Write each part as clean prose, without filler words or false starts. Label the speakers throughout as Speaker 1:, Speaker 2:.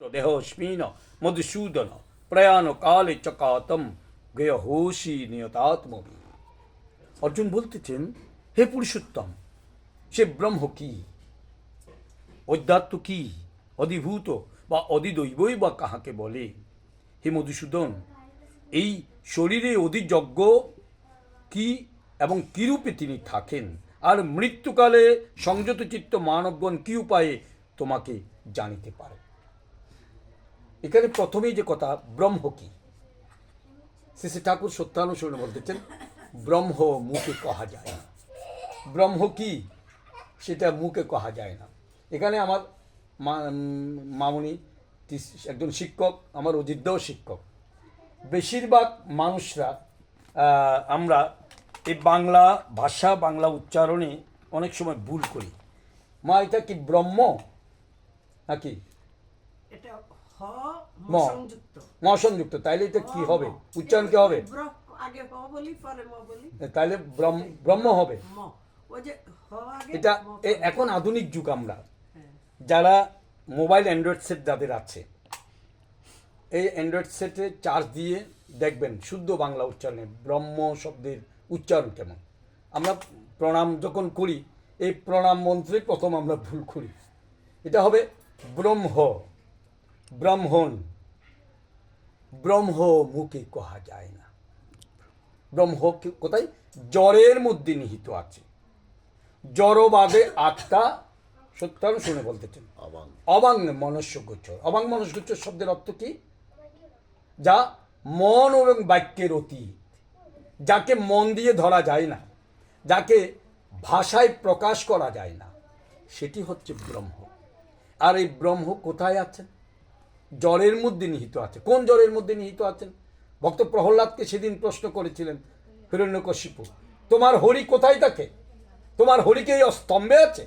Speaker 1: দেহস্মিন মধুসূদন প্রয়াণ কালে চকাতম গেয়হোষী নিয়তাত্মবি। অর্জুন বলতেছেন, হে পুরুষোত্তম, সে ব্রহ্ম কি, অধ্যাত্ম কি, অধিভূত বা অধিদৈবই বা কাহাকে বলে? হে মধুসূদন, এই শরীরে অধিযজ্ঞ কি এবং কিরূপে তিনি থাকেন, আর মৃত্যুকালে সংযত চিত্ত মানবগণ কি উপায়ে তোমাকে জানিতে পারে? এখানে প্রথমেই যে কথা, ব্রহ্ম কি, শ্রী ঠাকুর সত্যানুসরণে বলতেছেন, ব্রহ্ম মুখে কহা যায় না। ব্রহ্ম কি সেটা মুখে কহা যায় না। এখানে আমার মামুনি একজন শিক্ষক, আমার অযোধ্যাও শিক্ষক। বেশিরভাগ মানুষরা আমরা এই বাংলা ভাষা, বাংলা উচ্চারণে অনেক সময় ভুল করি। মা, এটা কি ব্রহ্ম নাকি ম সংযুক্ত? তাইলে এটা কি হবে? উচ্চারণ কি হবে? তাইলে ব্রহ্ম হবে। এটা এখন আধুনিক যুগ, আমরা যারা মোবাইল অ্যান্ড্রয়েড সেট যাদের আছে, এই অ্যান্ড্রয়েড সেটে চার্জ দিয়ে দেখবেন শুদ্ধ বাংলা উচ্চারণে ব্রহ্ম শব্দের উচ্চারণ কেমন। আমরা প্রণাম যখন করি, এই প্রণাম মন্ত্রে প্রথম আমরা ভুল করি। এটা হবে ব্রহ্ম, ব্রাহ্মণ। ব্রহ্ম মুখে কহা যায় না। ব্রহ্ম কোথায়? জড়ের মধ্যে নিহিত আছে। জড়বাদে আত্মা সত্যানুসরণে শুনে বলতেছেন, অবাং মনস্যগোচর। অবাং মনস্যগোচর শব্দের অর্থ কি? যা মন এবং বাক্যের অতীত, যাকে মন দিয়ে ধরা যায় না, যাকে ভাষায় প্রকাশ করা যায় না, সেটি হচ্ছে ব্রহ্ম। আর এই ব্রহ্ম কোথায় আছেন? জড়ের মধ্যে নিহিত আছে। কোন জড়ের মধ্যে নিহিত আছেন? ভক্ত প্রহ্লাদকে সেদিন প্রশ্ন করেছিলেন হিরণ্যকশিপু, তোমার হরি কোথায় থাকে? তোমার হরিকে এই স্তম্ভে আছে?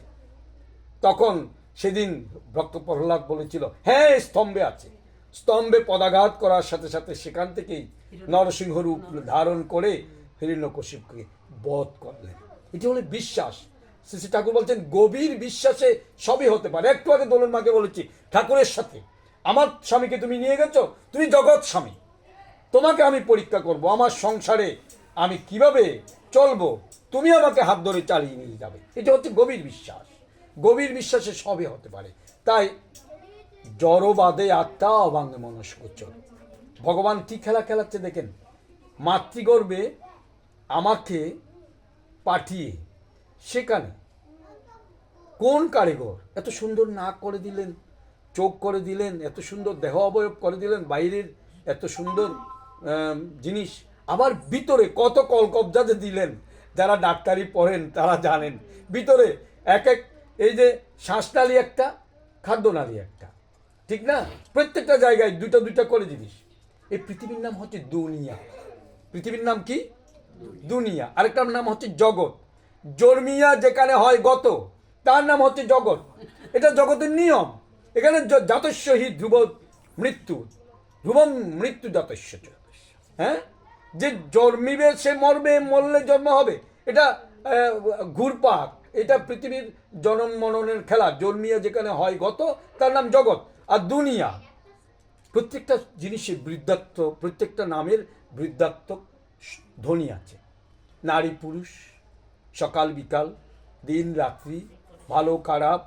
Speaker 1: তখন সেদিন ভক্ত প্রহ্লাদ বলেছিল, হ্যাঁ, স্তম্ভে আছে। স্তম্ভে পদাঘাত করার সাথে সাথে সেখান থেকেই নরসিংহ রূপ ধারণ করে হিরণ্যকশিপুকে বধ করলেন। এটি হলো বিশ্বাস। শ্রী ঠাকুর বলছেন, গভীর বিশ্বাসে সবই হতে পারে। একটু আগে দোলন মাকে বলেছি, ঠাকুরের সাথে আমার স্বামীকে তুমি নিয়ে গেছো, তুমি জগৎ স্বামী, তোমাকে আমি পরীক্ষা করব, আমার সংসারে আমি কিভাবে চলবো, তুমি আমাকে হাত ধরে চালিয়ে নিয়ে যাবে। এটা হচ্ছে গভীর বিশ্বাস। গভীর বিশ্বাসে সবই হতে পারে। তাই জড়বাদে আত্মা, অবাঙ্গে মনস্যগোচর। ভগবান কি খেলা খেলাচ্ছে দেখেন। মাতৃগর্ভে আমাকে পাঠিয়ে সেখানে কোন কারিগর এত সুন্দর নাক করে দিলেন, চোখ করে দিলেন, এত সুন্দর দেহ অবয়ব করে দিলেন, বাইরের এত সুন্দর জিনিস, আবার ভিতরে কত কলকবজা যে দিলেন। যারা ডাক্তারি পড়েন তারা জানেন, ভিতরে এক এক, এই যে শ্বাসনালী একটা, খাদ্যনালী একটা, ঠিক না? প্রত্যেকটা জায়গায় দুইটা দুইটা করে জিনিস। এই পৃথিবীর নাম হচ্ছে দুনিয়া। পৃথিবীর নাম কি? দুনিয়া। আরেকটার নাম হচ্ছে জগৎ। জন্মিয়া যেখানে হয় গত, তার নাম হচ্ছে জগৎ। এটা জগতের নিয়ম। এখানে জাতস্য হি ধ্রুব মৃত্যু, ধ্রুবম মৃত্যু জাতস্য। হ্যাঁ, যে জন্মিবে সে মরবে, মরলে জন্ম হবে। এটা ঘুরপাক। এটা পৃথিবীর জনম মননের খেলা। জন্মিয়া যেখানে হয় গত, তার নাম জগৎ। আর দুনিয়া, প্রত্যেকটা জিনিসের বৃদ্ধাত্ব, প্রত্যেকটা নামের বৃদ্ধাত্মক ধ্বনি আছে। নারী পুরুষ, সকাল বিকাল, দিন রাত্রি, ভালো খারাপ,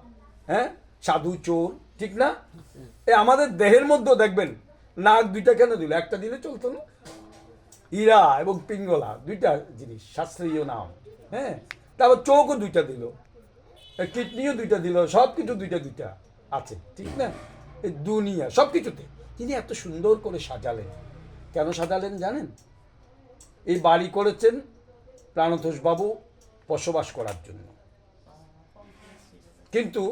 Speaker 1: হ্যাঁ, সাধু চোর, ঠিক না? আমাদের দেহের মধ্যেও দেখবেন, নাক দুইটা কেন দিল? একটা দিলে চলতো না? হীরা এবং পিঙ্গলা, দুইটা জিনিস, শাস্ত্রীয় নাম। হ্যাঁ, তারপর চোখও দুইটা দিল, কিডনিও দুইটা দিল, সব কিছু দুইটা দুইটা আছে, ঠিক না? এই দুনিয়া সব কিছুতে তিনি এত সুন্দর করে সাজালেন। কেন সাজালেন জানেন? এই বাড়ি করেছেন প্রাণতোষ বাবু বসবাস করার জন্য, কিন্তু